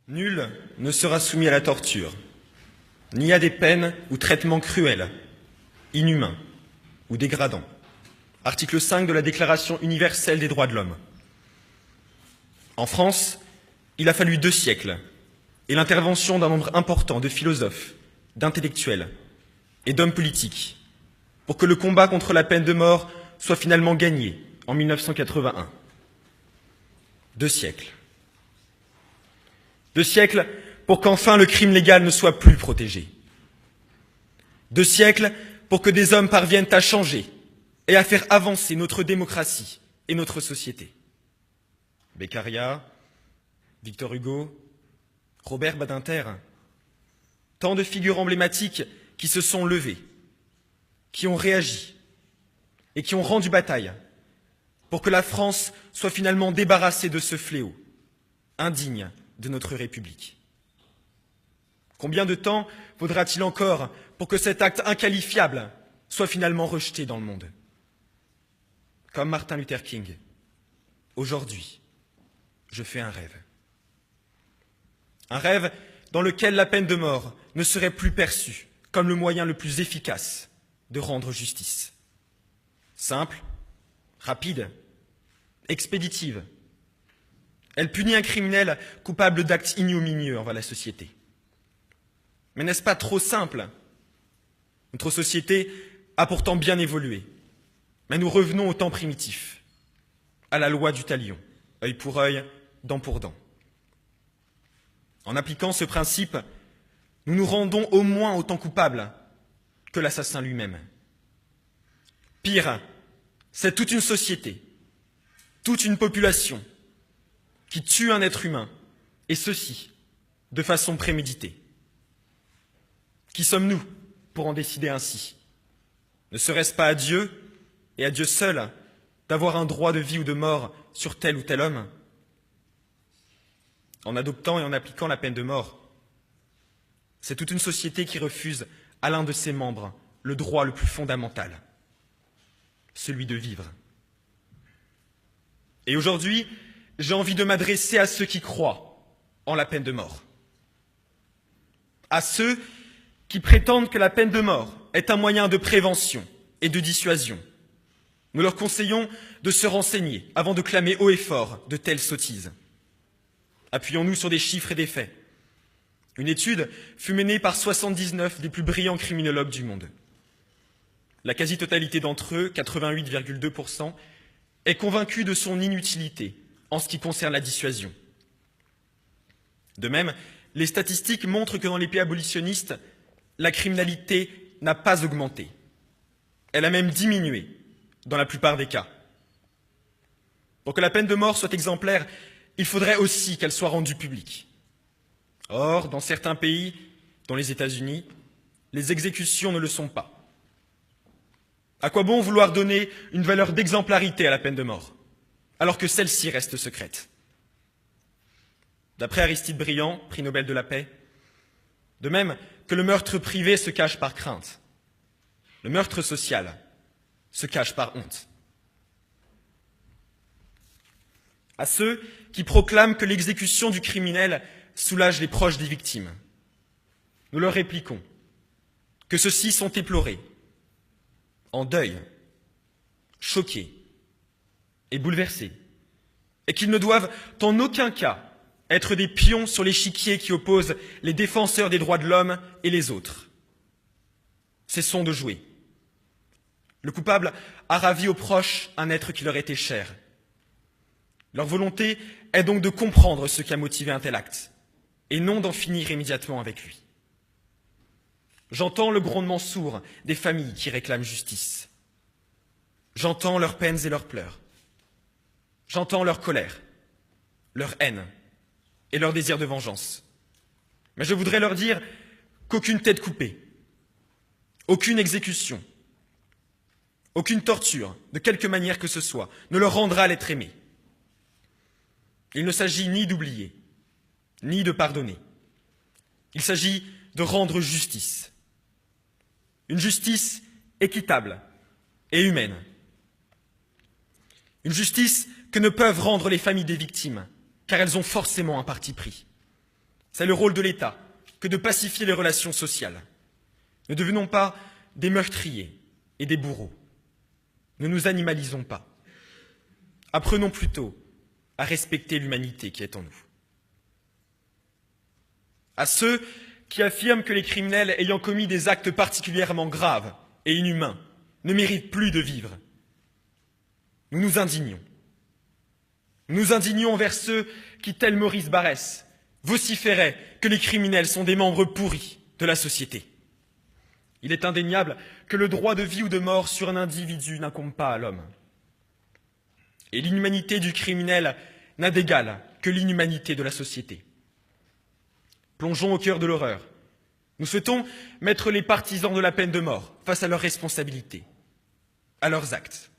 Nul ne sera soumis à la torture, ni à des peines ou traitements cruels, inhumains ou dégradants. Article 5 de la Déclaration universelle des droits de l'homme. En France, il a fallu 2 siècles et l'intervention d'un nombre important de philosophes, d'intellectuels et d'hommes politiques pour que le combat contre la peine de mort soit finalement gagné en 1981. 2 siècles. 2 siècles pour qu'enfin le crime légal ne soit plus protégé. 2 siècles pour que des hommes parviennent à changer et à faire avancer notre démocratie et notre société. Beccaria, Victor Hugo, Robert Badinter, tant de figures emblématiques qui se sont levées, qui ont réagi et qui ont rendu bataille pour que la France soit finalement débarrassée de ce fléau, indigne de notre République. Combien de temps faudra-t-il encore pour que cet acte inqualifiable soit finalement rejeté dans le monde? Comme Martin Luther King, aujourd'hui, je fais un rêve. Un rêve dans lequel la peine de mort ne serait plus perçue comme le moyen le plus efficace de rendre justice. Simple, rapide, expéditive. Elle punit un criminel coupable d'actes ignominieux envers la société. Mais n'est-ce pas trop simple? Notre société a pourtant bien évolué. Mais nous revenons au temps primitif, à la loi du talion, œil pour œil, dent pour dent. En appliquant ce principe, nous nous rendons au moins autant coupables que l'assassin lui-même. Pire, c'est toute une société, toute une population qui tue un être humain, et ceci de façon préméditée. Qui sommes-nous pour en décider ainsi? Ne serait-ce pas à Dieu, et à Dieu seul, d'avoir un droit de vie ou de mort sur tel ou tel homme? En adoptant et en appliquant la peine de mort, c'est toute une société qui refuse à l'un de ses membres le droit le plus fondamental, celui de vivre. Et aujourd'hui, j'ai envie de m'adresser à ceux qui croient en la peine de mort, à ceux qui prétendent que la peine de mort est un moyen de prévention et de dissuasion. Nous leur conseillons de se renseigner avant de clamer haut et fort de telles sottises. Appuyons-nous sur des chiffres et des faits. Une étude fut menée par 79 des plus brillants criminologues du monde. La quasi-totalité d'entre eux, 88,2%, est convaincue de son inutilité en ce qui concerne la dissuasion. De même, les statistiques montrent que dans les pays abolitionnistes, la criminalité n'a pas augmenté. Elle a même diminué dans la plupart des cas. Pour que la peine de mort soit exemplaire, il faudrait aussi qu'elle soit rendue publique. Or, dans certains pays, dont les États-Unis, les exécutions ne le sont pas. À quoi bon vouloir donner une valeur d'exemplarité à la peine de mort, alors que celle-ci reste secrète? D'après Aristide Briand, prix Nobel de la paix, de même que le meurtre privé se cache par crainte, le meurtre social se cache par honte. À ceux qui proclament que l'exécution du criminel soulage les proches des victimes, nous leur répliquons que ceux-ci sont éplorés, en deuil, choqués et bouleversés, et qu'ils ne doivent en aucun cas être des pions sur l'échiquier qui oppose les défenseurs des droits de l'homme et les autres. Cessons de jouer. Le coupable a ravi aux proches un être qui leur était cher. Leur volonté est donc de comprendre ce qui a motivé un tel acte, et non d'en finir immédiatement avec lui. J'entends le grondement sourd des familles qui réclament justice. J'entends leurs peines et leurs pleurs. J'entends leur colère, leur haine et leur désir de vengeance. Mais je voudrais leur dire qu'aucune tête coupée, aucune exécution, aucune torture, de quelque manière que ce soit, ne leur rendra l'être aimé. Il ne s'agit ni d'oublier, ni de pardonner. Il s'agit de rendre justice. Une justice équitable et humaine. Une justice que ne peuvent rendre les familles des victimes, car elles ont forcément un parti pris. C'est le rôle de l'État que de pacifier les relations sociales. Ne devenons pas des meurtriers et des bourreaux. Ne nous animalisons pas. Apprenons plutôt à respecter l'humanité qui est en nous. À ceux qui affirment que les criminels ayant commis des actes particulièrement graves et inhumains ne méritent plus de vivre, nous nous indignons. Nous nous indignons envers ceux qui, tel Maurice Barrès, vociféraient que les criminels sont des membres pourris de la société. Il est indéniable que le droit de vie ou de mort sur un individu n'incombe pas à l'homme. Et l'inhumanité du criminel n'a d'égal que l'inhumanité de la société. Plongeons au cœur de l'horreur. Nous souhaitons mettre les partisans de la peine de mort face à leurs responsabilités, à leurs actes.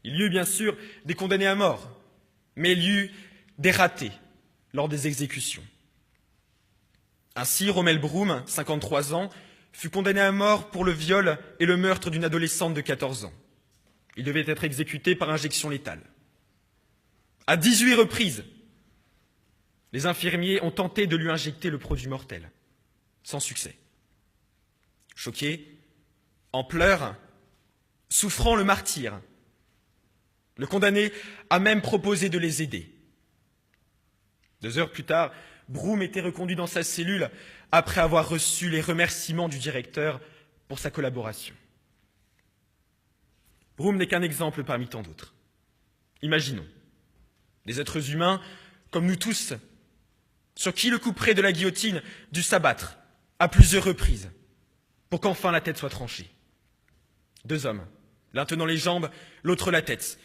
Il y eut bien sûr des condamnés à mort, mais il y eut des ratés lors des exécutions. Ainsi, Romel Broom, 53 ans, fut condamné à mort pour le viol et le meurtre d'une adolescente de 14 ans. Il devait être exécuté par injection létale. À 18 reprises, les infirmiers ont tenté de lui injecter le produit mortel, sans succès. Choqué, en pleurs, souffrant le martyre, le condamné a même proposé de les aider. 2 heures plus tard, Broom était reconduit dans sa cellule après avoir reçu les remerciements du directeur pour sa collaboration. Broom n'est qu'un exemple parmi tant d'autres. Imaginons des êtres humains, comme nous tous, sur qui le couperet de la guillotine dut s'abattre à plusieurs reprises pour qu'enfin la tête soit tranchée. 2 hommes, l'un tenant les jambes, l'autre la tête,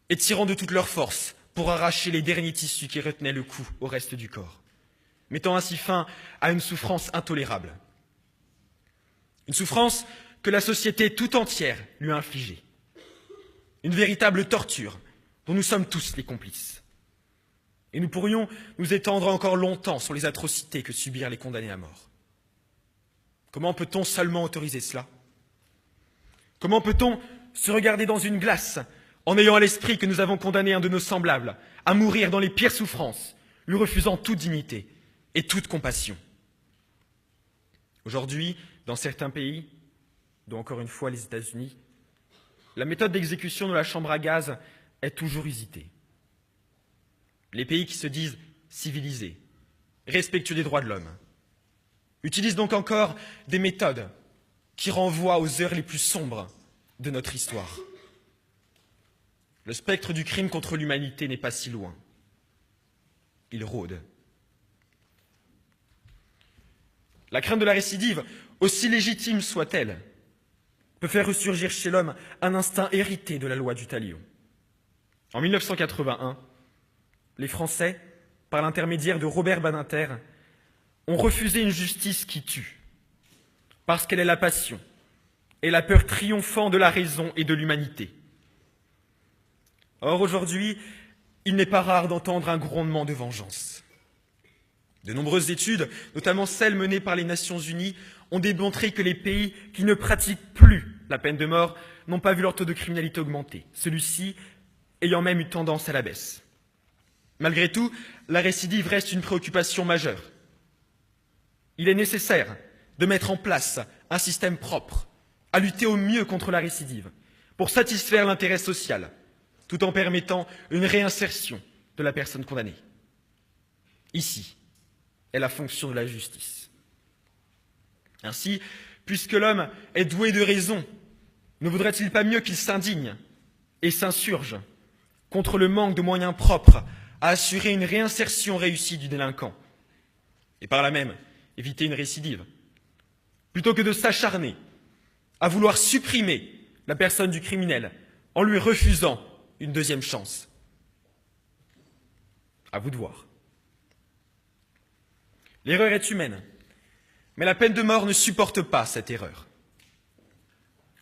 et tirant de toute leur force pour arracher les derniers tissus qui retenaient le cou au reste du corps, mettant ainsi fin à une souffrance intolérable. Une souffrance que la société tout entière lui a infligée. Une véritable torture dont nous sommes tous les complices. Et nous pourrions nous étendre encore longtemps sur les atrocités que subirent les condamnés à mort. Comment peut-on seulement autoriser cela? Comment peut-on se regarder dans une glace en ayant à l'esprit que nous avons condamné un de nos semblables à mourir dans les pires souffrances, lui refusant toute dignité et toute compassion? Aujourd'hui, dans certains pays, dont encore une fois les États-Unis, la méthode d'exécution de la chambre à gaz est toujours usitée. Les pays qui se disent civilisés, respectueux des droits de l'homme, utilisent donc encore des méthodes qui renvoient aux heures les plus sombres de notre histoire. Le spectre du crime contre l'humanité n'est pas si loin. Il rôde. La crainte de la récidive, aussi légitime soit-elle, peut faire ressurgir chez l'homme un instinct hérité de la loi du talion. En 1981, les Français, par l'intermédiaire de Robert Badinter, ont refusé une justice qui tue, parce qu'elle est la passion et la peur triomphant de la raison et de l'humanité. Or, aujourd'hui, il n'est pas rare d'entendre un grondement de vengeance. De nombreuses études, notamment celles menées par les Nations Unies, ont démontré que les pays qui ne pratiquent plus la peine de mort n'ont pas vu leur taux de criminalité augmenter, celui-ci ayant même eu tendance à la baisse. Malgré tout, la récidive reste une préoccupation majeure. Il est nécessaire de mettre en place un système propre à lutter au mieux contre la récidive pour satisfaire l'intérêt social, tout en permettant une réinsertion de la personne condamnée. Ici est la fonction de la justice. Ainsi, puisque l'homme est doué de raison, ne vaudrait-il pas mieux qu'il s'indigne et s'insurge contre le manque de moyens propres à assurer une réinsertion réussie du délinquant, et par là même éviter une récidive, plutôt que de s'acharner à vouloir supprimer la personne du criminel en lui refusant une deuxième chance? À vous de voir. L'erreur est humaine, mais la peine de mort ne supporte pas cette erreur.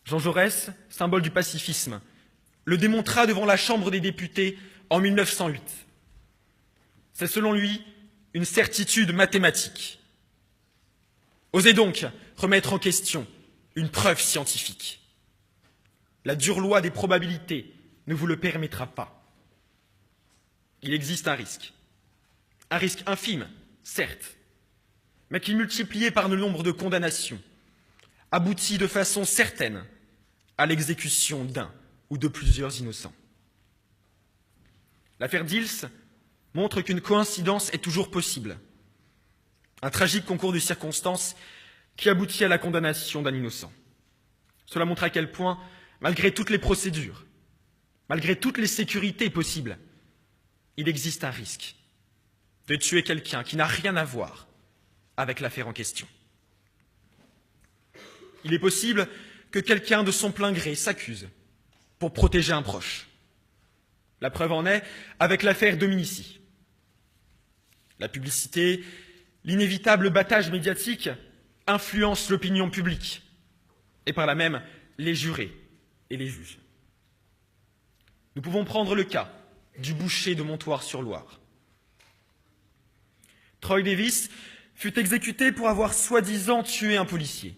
Jean Jaurès, symbole du pacifisme, le démontra devant la Chambre des députés en 1908. C'est selon lui une certitude mathématique. Osez donc remettre en question une preuve scientifique. La dure loi des probabilités ne vous le permettra pas. Il existe un risque infime, certes, mais qui, multiplié par le nombre de condamnations, aboutit de façon certaine à l'exécution d'un ou de plusieurs innocents. L'affaire Diels montre qu'une coïncidence est toujours possible. Un tragique concours de circonstances qui aboutit à la condamnation d'un innocent. Cela montre à quel point, malgré toutes les procédures, malgré toutes les sécurités possibles, il existe un risque de tuer quelqu'un qui n'a rien à voir avec l'affaire en question. Il est possible que quelqu'un de son plein gré s'accuse pour protéger un proche. La preuve en est avec l'affaire Dominici. La publicité, l'inévitable battage médiatique influence l'opinion publique et par là même les jurés et les juges. Nous pouvons prendre le cas du boucher de Montoire-sur-Loire. Troy Davis fut exécuté pour avoir soi-disant tué un policier.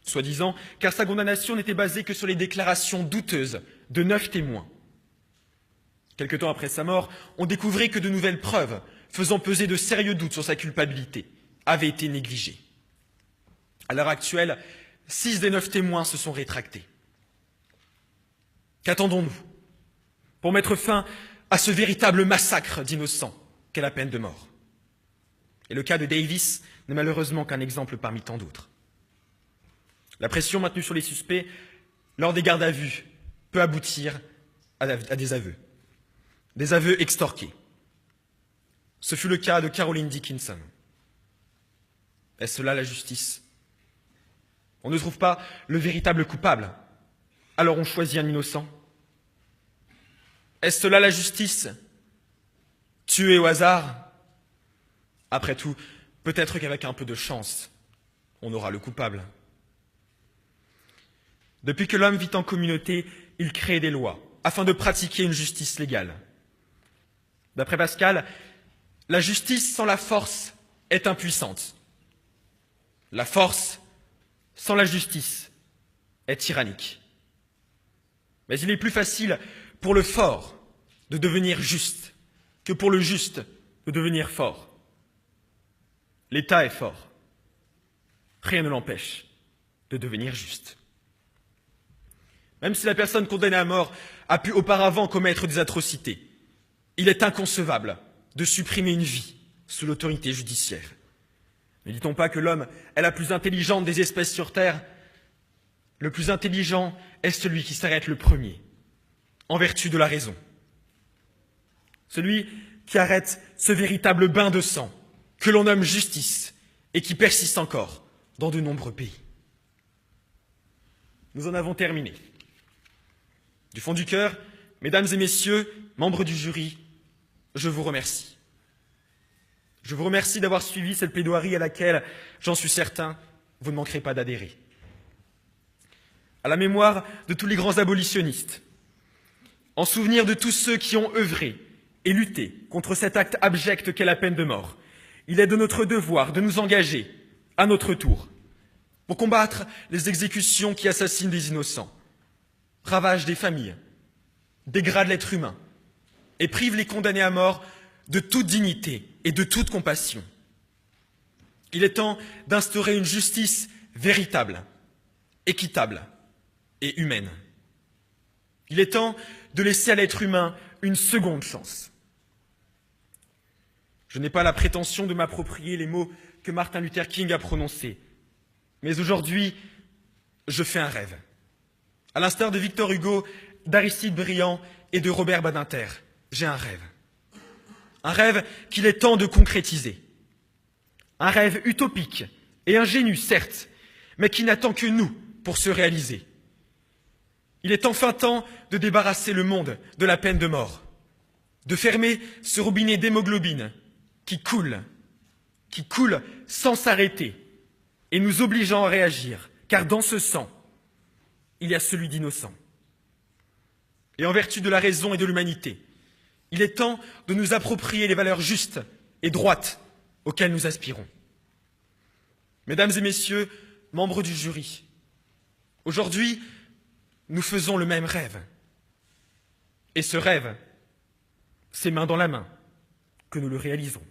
Soi-disant, car sa condamnation n'était basée que sur les déclarations douteuses de 9 témoins. Quelque temps après sa mort, on découvrait que de nouvelles preuves, faisant peser de sérieux doutes sur sa culpabilité, avaient été négligées. À l'heure actuelle, 6 des 9 témoins se sont rétractés. Qu'attendons-nous pour mettre fin à ce véritable massacre d'innocents qu'est la peine de mort? Et le cas de Davis n'est malheureusement qu'un exemple parmi tant d'autres. La pression maintenue sur les suspects lors des gardes à vue peut aboutir à des aveux extorqués. Ce fut le cas de Caroline Dickinson. Est-ce là la justice? On ne trouve pas le véritable coupable, alors on choisit un innocent. Est-ce là la justice? Tuer au hasard? Après tout, peut-être qu'avec un peu de chance, on aura le coupable. Depuis que l'homme vit en communauté, il crée des lois afin de pratiquer une justice légale. D'après Pascal, la justice sans la force est impuissante. La force sans la justice est tyrannique. Mais il est plus facile pour le fort de devenir juste que pour le juste de devenir fort. L'État est fort. Rien ne l'empêche de devenir juste. Même si la personne condamnée à mort a pu auparavant commettre des atrocités, il est inconcevable de supprimer une vie sous l'autorité judiciaire. Ne dit-on pas que l'homme est la plus intelligente des espèces sur Terre? Le plus intelligent est celui qui s'arrête le premier, en vertu de la raison. Celui qui arrête ce véritable bain de sang que l'on nomme justice et qui persiste encore dans de nombreux pays. Nous en avons terminé. Du fond du cœur, mesdames et messieurs, membres du jury, je vous remercie. Je vous remercie d'avoir suivi cette plaidoirie à laquelle, j'en suis certain, vous ne manquerez pas d'adhérer. À la mémoire de tous les grands abolitionnistes, en souvenir de tous ceux qui ont œuvré et lutté contre cet acte abject qu'est la peine de mort, il est de notre devoir de nous engager, à notre tour, pour combattre les exécutions qui assassinent des innocents, ravagent des familles, dégradent l'être humain et privent les condamnés à mort de toute dignité et de toute compassion. Il est temps d'instaurer une justice véritable, équitable et humaine. Il est temps de laisser à l'être humain une seconde chance. Je n'ai pas la prétention de m'approprier les mots que Martin Luther King a prononcés, mais aujourd'hui, je fais un rêve. À l'instar de Victor Hugo, d'Aristide Briand et de Robert Badinter, j'ai un rêve. Un rêve qu'il est temps de concrétiser. Un rêve utopique et ingénu, certes, mais qui n'attend que nous pour se réaliser. Il est enfin temps de débarrasser le monde de la peine de mort, de fermer ce robinet d'hémoglobine qui coule sans s'arrêter et nous obligeant à réagir, car dans ce sang, il y a celui d'innocent. Et en vertu de la raison et de l'humanité, il est temps de nous approprier les valeurs justes et droites auxquelles nous aspirons. Mesdames et messieurs, membres du jury, aujourd'hui, nous faisons le même rêve. Et ce rêve, c'est main dans la main que nous le réalisons.